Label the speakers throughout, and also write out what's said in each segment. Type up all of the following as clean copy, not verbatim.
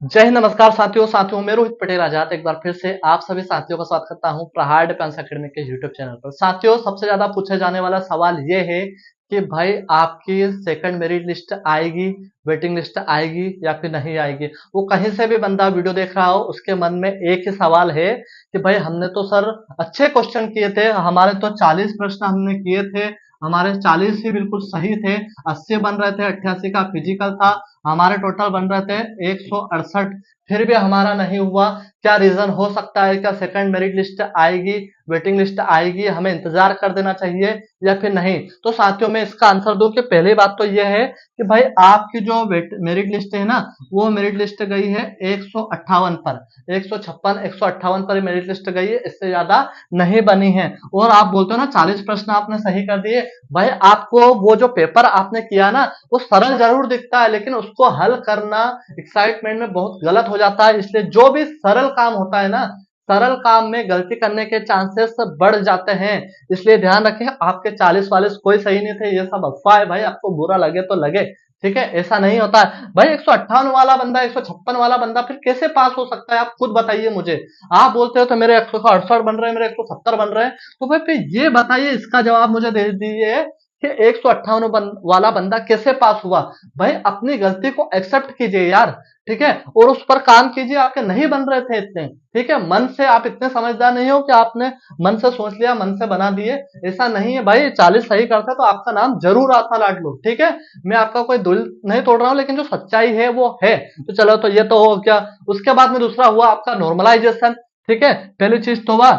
Speaker 1: जय हिंद, नमस्कार साथियों मैं रोहित पटेल आजाद एक बार फिर से आप सभी साथियों का स्वागत करता हूं प्रहार डिफेंस एकेडमी के यूट्यूब चैनल पर। साथियों, सबसे ज्यादा पूछे जाने वाला सवाल ये है कि भाई आपकी सेकंड मेरिट लिस्ट आएगी, वेटिंग लिस्ट आएगी या फिर नहीं आएगी। वो कहीं से भी बंदा वीडियो देख रहा हो, उसके मन में एक ही सवाल है कि भाई हमने तो सर अच्छे क्वेश्चन किए थे, हमारे तो 40 प्रश्न हमने किए थे, हमारे 40 ही बिल्कुल सही थे, 80 बन रहे थे, 88 का फिजिकल था, हमारे टोटल बन रहे थे 168, फिर भी हमारा नहीं हुआ। क्या रीजन हो सकता है? क्या सेकंड मेरिट लिस्ट आएगी, वेटिंग लिस्ट आएगी, हमें इंतजार कर देना चाहिए या फिर नहीं? तो साथियों में इसका आंसर दूं कि पहली बात तो यह है कि भाई आपकी जो मेरिट लिस्ट है ना, वो मेरिट लिस्ट गई है 158 पर, 156 158 पर मेरिट लिस्ट गई है, इससे ज्यादा नहीं बनी है। और आप बोलते हो ना 40 प्रश्न आपने सही कर दिए, भाई आपको वो जो पेपर आपने किया ना, वो सरल जरूर दिखता है लेकिन उसको हल करना एक्साइटमेंट में बहुत गलत हो जाता है। इसलिए जो भी सरल काम होता है ना, सरल काम में गलती करने के चांसेस बढ़ जाते हैं। इसलिए ध्यान रखें, आपके 40 कोई सही नहीं थे, ये सब अफवाह है भाई, आपको बुरा लगे तो लगे, ठीक है, ऐसा नहीं होता है भाई। 158 वाला बंदा, 156 वाला बंदा फिर कैसे पास हो सकता है? आप खुद बताइए मुझे। आप बोलते हो तो मेरे 168 बन रहे हैं, मेरे 170 बन रहे हैं, तो भाई फिर ये बताइए, इसका जवाब मुझे दे दीजिए कि 158 वाला बंदा कैसे पास हुआ। भाई अपनी गलती को एक्सेप्ट कीजिए यार, ठीक है, और उस पर काम कीजिए। आपके नहीं बन रहे थे इतने, ठीक है, मन से आप इतने समझदार नहीं हो कि आपने मन से सोच लिया, मन से बना दिए, ऐसा नहीं है भाई। 40 सही करते तो आपका नाम जरूर आता लाडलू, ठीक है। मैं आपका कोई दिल नहीं तोड़ रहा हूं, लेकिन जो सच्चाई है वो है। तो चलो, तो ये तो हो गया। उसके बाद में दूसरा हुआ आपका नॉर्मलाइजेशन, ठीक है, पहली चीज तो हुआ।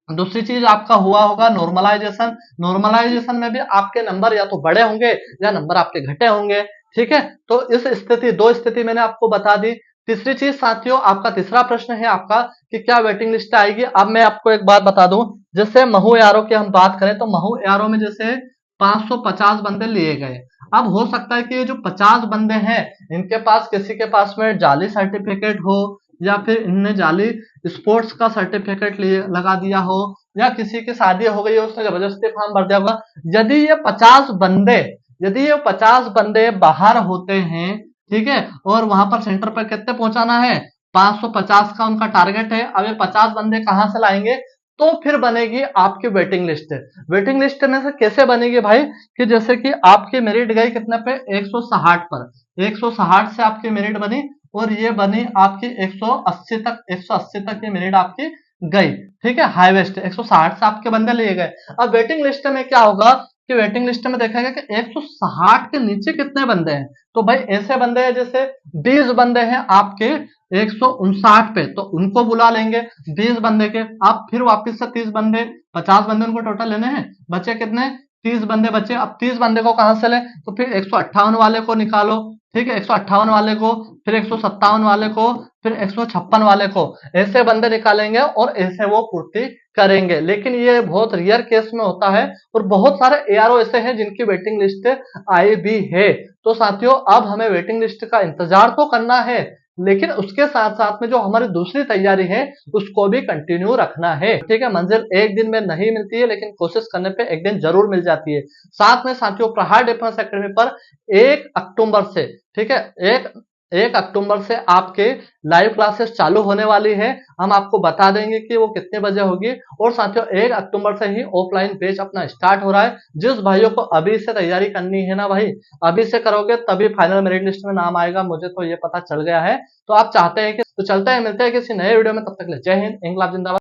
Speaker 1: दूसरी चीज आपका हुआ होगा नॉर्मलाइजेशन। नॉर्मलाइजेशन में भी आपके नंबर या तो बड़े होंगे या नंबर आपके घटे होंगे, ठीक है। तो इस स्थिति, दो स्थिति मैंने आपको बता दी। तीसरी चीज साथियों, आपका तीसरा प्रश्न है आपका कि क्या वेटिंग लिस्ट आएगी। अब मैं आपको एक बात बता दूं, जैसे महू यारो की हम बात करें तो महू यारो में जैसे 550 बंदे लिए गए। अब हो सकता है कि ये जो 50 बंदे हैं, इनके पास, किसी के पास में जाली सर्टिफिकेट हो, या फिर इनने जाली स्पोर्ट्स का सर्टिफिकेट लिए लगा दिया हो, या किसी की शादी हो गई हो, उसने जबरदस्ती फॉर्म भर दिया होगा। यदि ये 50 बंदे, यदि ये 50 बंदे बाहर होते हैं, ठीक है, और वहां पर सेंटर पर कितने पहुंचाना है, 550 का उनका टारगेट है। अब ये 50 बंदे कहां से लाएंगे? तो फिर बनेगी आपकी वेटिंग लिस्ट। वेटिंग लिस्ट में से कैसे बनेगी भाई? कि जैसे कि आपकी मेरिट गई कितने पे, 160 पर, 160 से आपकी मेरिट बनी, और ये बनी आपकी 180 तक, 180 तक ये मिनट आपकी गई, ठीक है, हाईवेस्ट 160 से आपके बंदे लिए गए। अब वेटिंग लिस्ट में क्या होगा कि वेटिंग लिस्ट में देखा गया कि 160 के नीचे कितने बंदे हैं। तो भाई ऐसे बंदे हैं जैसे 20 बंदे हैं आपके 159 पे, तो उनको बुला लेंगे 20 बंदे के। आप फिर वापस से 30 बंदे, 50 बंदे उनको टोटल लेने हैं, बचे कितने, 30 बंदे बचे। अब 30 बंदे को कहां से लें? तो फिर 158 वाले को निकालो, ठीक है, 158 वाले को, फिर 157 वाले को, फिर 156 वाले को, ऐसे बंदे निकालेंगे और ऐसे वो पूर्ति करेंगे। लेकिन ये बहुत रेयर केस में होता है, और बहुत सारे एआरओ ऐसे हैं जिनकी वेटिंग लिस्ट आई भी है। तो साथियों, अब हमें वेटिंग लिस्ट का इंतजार तो करना है, लेकिन उसके साथ साथ में जो हमारी दूसरी तैयारी है उसको भी कंटिन्यू रखना है, ठीक है। मंजिल एक दिन में नहीं मिलती है, लेकिन कोशिश करने पे एक दिन जरूर मिल जाती है। साथ में साथियों, प्रहार डिफेंस एकेडमी पर 1 अक्टूबर से, ठीक है, एक 1 अक्टूबर से आपके लाइव क्लासेस चालू होने वाली है। हम आपको बता देंगे कि वो कितने बजे होगी। और साथियों, 1 अक्टूबर से ही ऑफलाइन बैच अपना स्टार्ट हो रहा है। जिस भाइयों को अभी से तैयारी करनी है ना भाई, अभी से करोगे तभी फाइनल मेरिट लिस्ट में नाम आएगा, मुझे तो ये पता चल गया है। तो आप चाहते हैं कि, तो चलते हैं, मिलते हैं किसी नए वीडियो में, तब तक ले जय हिंद, इंकलाब जिंदाबाद।